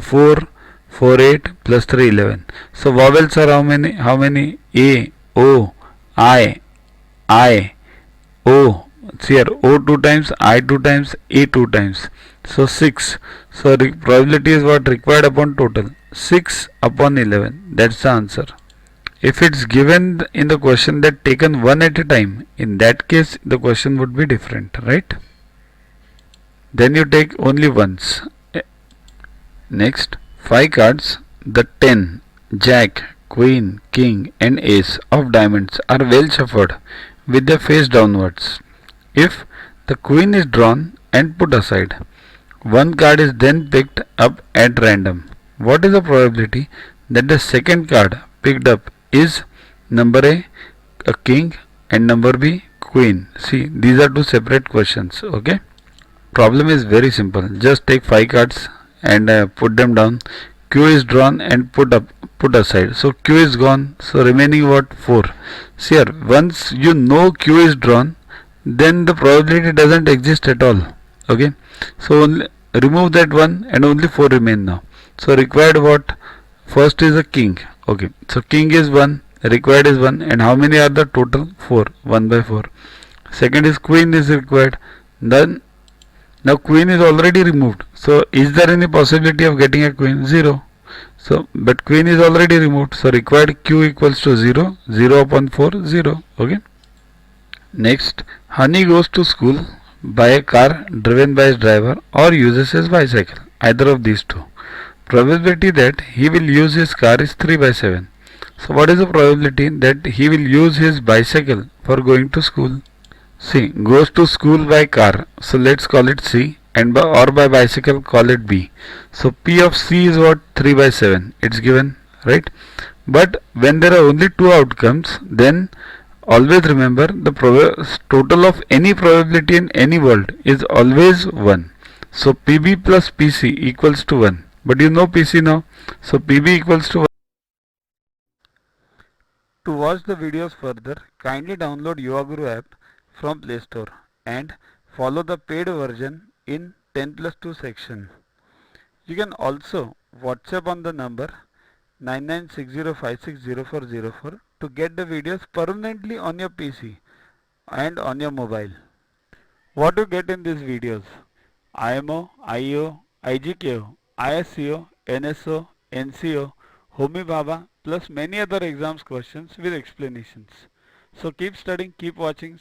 4, 4, 8 plus 3, 11. So vowels are how many? How many? A, O, I, O. See here, O 2 times, I 2 times, A 2 times. So 6. So probability is what? Required upon total. 6 upon 11. That's the answer. If it's given in the question that taken one at a time, in that case the question would be different, right? Then you take only once. Next, 5 cards, the 10, Jack, Queen, King and Ace of diamonds are well shuffled with their face downwards. If the Queen is drawn and put aside, one card is then picked up at random. What is the probability that the second card picked up is number a king, and number B, queen? See, these are two separate questions. Okay. Problem is very simple. Just take 5 cards and put them down. Q is drawn and put aside. So Q is gone. So remaining what? 4. See here, once you know Q is drawn, then the probability doesn't exist at all. Okay. So only remove that one and only 4 remain now. So required what? First is a king. Okay. So king is 1. Required is 1. And how many are the total? 4. 1 by 4. Second is queen is required. Then now queen is already removed. So is there any possibility of getting a queen? 0. So but queen is already removed. So required q equals to 0. 0 upon 4, 0. Okay. Next, Honey goes to school by a car driven by his driver or uses his bicycle. Either of these two. Probability that he will use his car is 3 by 7. So what is the probability that he will use his bicycle for going to school? C. Goes to school by car. So let's call it C, and by bicycle call it B. So P of C is what? 3 by 7. It's given, right? But when there are only two outcomes, then always remember the total of any probability in any world is always 1. So PB plus PC equals to 1. But you know PC now. So PB equals to 1. To watch the videos further, kindly download YuvaGuru app from Play Store and follow the paid version in 10+2 section. You can also WhatsApp on the number 9960560404 to get the videos permanently on your PC and on your mobile. What to get in these videos? IMO, IO, IGKO, ISCO, NSO, NCO, Homi Bhabha plus many other exams questions with explanations. So keep studying, keep watching.